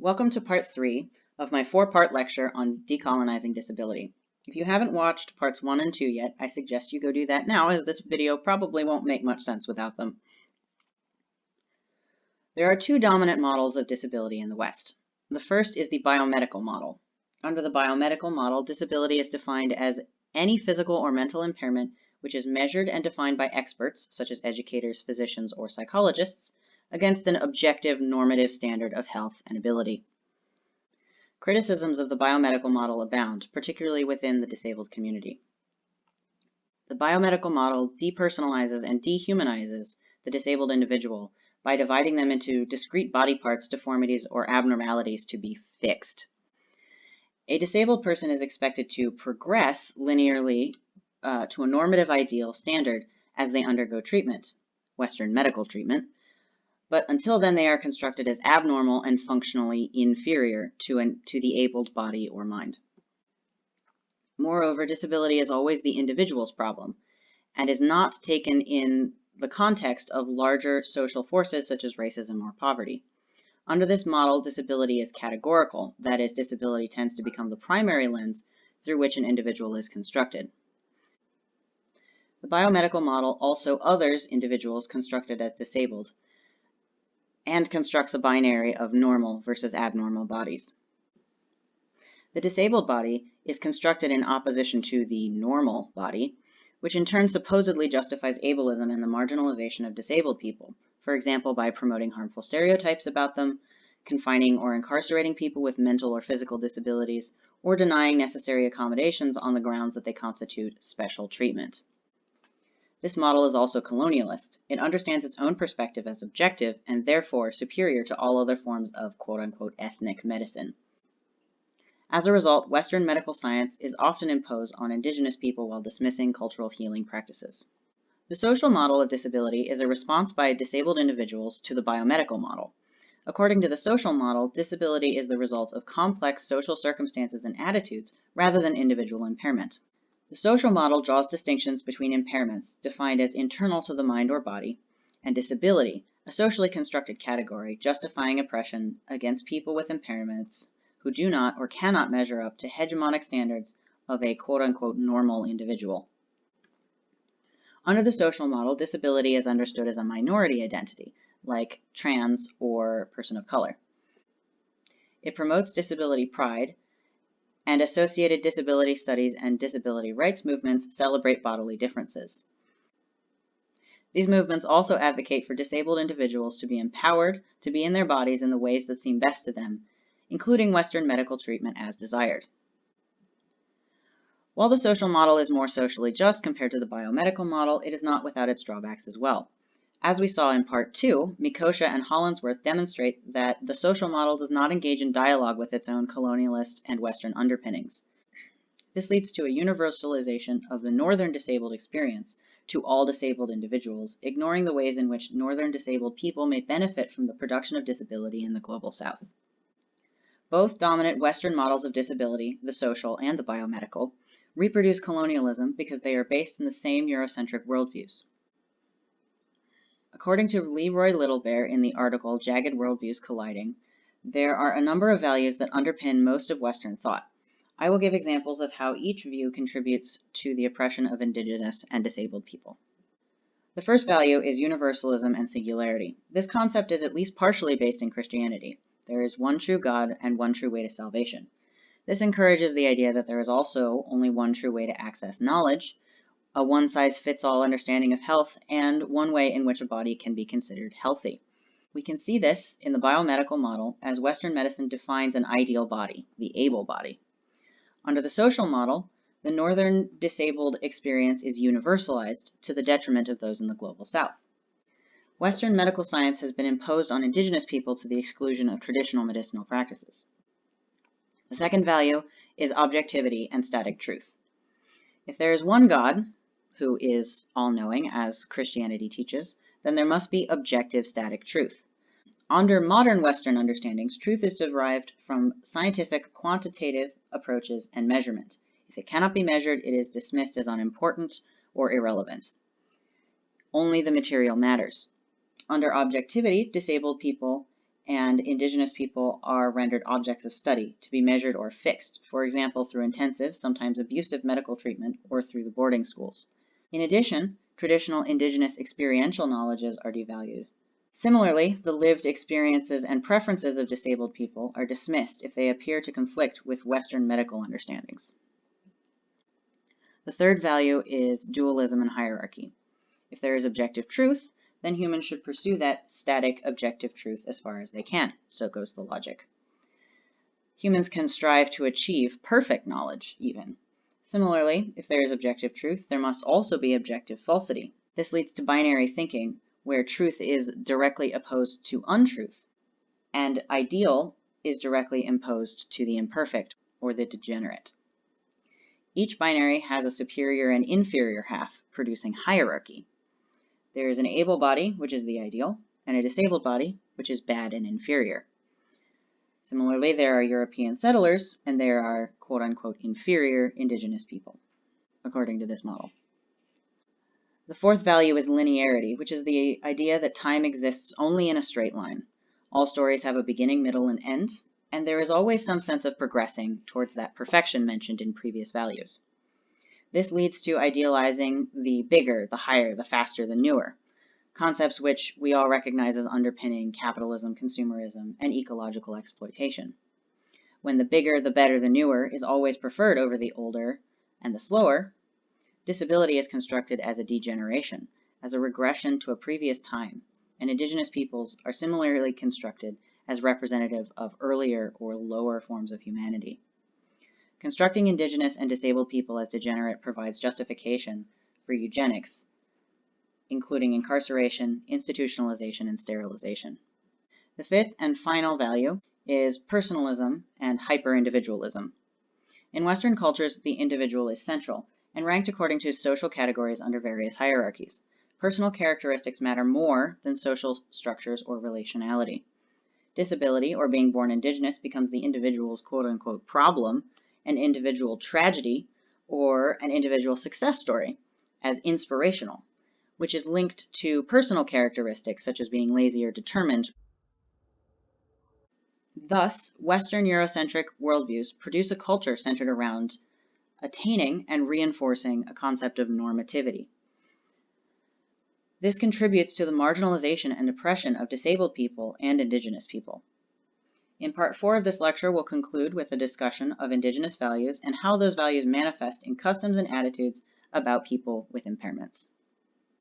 Welcome to part 3 of my 4-part lecture on decolonizing disability. If you haven't watched parts 1 and 2 yet, I suggest you go do that now, as this video probably won't make much sense without them. There are two dominant models of disability in the West. The first is the biomedical model. Under the biomedical model, disability is defined as any physical or mental impairment which is measured and defined by experts, such as educators, physicians, or psychologists, against an objective normative standard of health and ability. Criticisms of the biomedical model abound, particularly within the disabled community. The biomedical model depersonalizes and dehumanizes the disabled individual by dividing them into discrete body parts, deformities, or abnormalities to be fixed. A disabled person is expected to progress linearly to a normative ideal standard as they undergo treatment, Western medical treatment, but until then they are constructed as abnormal and functionally inferior to the abled body or mind. Moreover, disability is always the individual's problem and is not taken in the context of larger social forces such as racism or poverty. Under this model, disability is categorical, that is, disability tends to become the primary lens through which an individual is constructed. The biomedical model also others individuals constructed as disabled, and constructs a binary of normal versus abnormal bodies. The disabled body is constructed in opposition to the normal body, which in turn supposedly justifies ableism and the marginalization of disabled people, for example, by promoting harmful stereotypes about them, confining or incarcerating people with mental or physical disabilities, or denying necessary accommodations on the grounds that they constitute special treatment. This model is also colonialist. It understands its own perspective as objective and therefore superior to all other forms of quote-unquote ethnic medicine. As a result, Western medical science is often imposed on indigenous people while dismissing cultural healing practices. The social model of disability is a response by disabled individuals to the biomedical model. According to the social model, disability is the result of complex social circumstances and attitudes rather than individual impairment. The social model draws distinctions between impairments, defined as internal to the mind or body, and disability, a socially constructed category justifying oppression against people with impairments who do not or cannot measure up to hegemonic standards of a quote-unquote normal individual. Under the social model, disability is understood as a minority identity, like trans or person of color. It promotes disability pride, and associated disability studies and disability rights movements celebrate bodily differences. These movements also advocate for disabled individuals to be empowered to be in their bodies in the ways that seem best to them, including Western medical treatment as desired. While the social model is more socially just compared to the biomedical model, it is not without its drawbacks as well. As we saw in part 2, Mikosha and Hollinsworth demonstrate that the social model does not engage in dialogue with its own colonialist and Western underpinnings. This leads to a universalization of the Northern disabled experience to all disabled individuals, ignoring the ways in which Northern disabled people may benefit from the production of disability in the global South. Both dominant Western models of disability, the social and the biomedical, reproduce colonialism because they are based in the same Eurocentric worldviews. According to Leroy Littlebear in the article Jagged Worldviews Colliding, there are a number of values that underpin most of Western thought. I will give examples of how each view contributes to the oppression of indigenous and disabled people. The first value is universalism and singularity. This concept is at least partially based in Christianity. There is one true God and one true way to salvation. This encourages the idea that there is also only one true way to access knowledge, a one-size-fits-all understanding of health, and one way in which a body can be considered healthy. We can see this in the biomedical model as Western medicine defines an ideal body, the able body. Under the social model, the Northern disabled experience is universalized to the detriment of those in the global South. Western medical science has been imposed on indigenous people to the exclusion of traditional medicinal practices. The second value is objectivity and static truth. If there is one God, who is all-knowing, as Christianity teaches, then there must be objective static truth. Under modern Western understandings, truth is derived from scientific quantitative approaches and measurement. If it cannot be measured, it is dismissed as unimportant or irrelevant. Only the material matters. Under objectivity, disabled people and Indigenous people are rendered objects of study to be measured or fixed, for example, through intensive, sometimes abusive medical treatment or through the boarding schools. In addition, traditional Indigenous experiential knowledges are devalued. Similarly, the lived experiences and preferences of disabled people are dismissed if they appear to conflict with Western medical understandings. The third value is dualism and hierarchy. If there is objective truth, then humans should pursue that static objective truth as far as they can. So goes the logic. Humans can strive to achieve perfect knowledge, even. Similarly, if there is objective truth, there must also be objective falsity. This leads to binary thinking, where truth is directly opposed to untruth, and ideal is directly imposed to the imperfect or the degenerate. Each binary has a superior and inferior half, producing hierarchy. There is an able body, which is the ideal, and a disabled body, which is bad and inferior. Similarly, there are European settlers, and there are quote-unquote inferior Indigenous people, according to this model. The fourth value is linearity, which is the idea that time exists only in a straight line. All stories have a beginning, middle, and end, and there is always some sense of progressing towards that perfection mentioned in previous values. This leads to idealizing the bigger, the higher, the faster, the newer, concepts which we all recognize as underpinning capitalism, consumerism, and ecological exploitation. When the bigger, the better, the newer is always preferred over the older and the slower, disability is constructed as a degeneration, as a regression to a previous time, and Indigenous peoples are similarly constructed as representative of earlier or lower forms of humanity. Constructing Indigenous and disabled people as degenerate provides justification for eugenics, including incarceration, institutionalization, and sterilization. The fifth and final value is personalism and hyper-individualism. In Western cultures, the individual is central and ranked according to social categories under various hierarchies. Personal characteristics matter more than social structures or relationality. Disability, or being born Indigenous, becomes the individual's quote-unquote problem, an individual tragedy, or an individual success story as inspirational, which is linked to personal characteristics such as being lazy or determined. Thus, Western Eurocentric worldviews produce a culture centered around attaining and reinforcing a concept of normativity. This contributes to the marginalization and oppression of disabled people and Indigenous people. In part 4 of this lecture, we'll conclude with a discussion of Indigenous values and how those values manifest in customs and attitudes about people with impairments.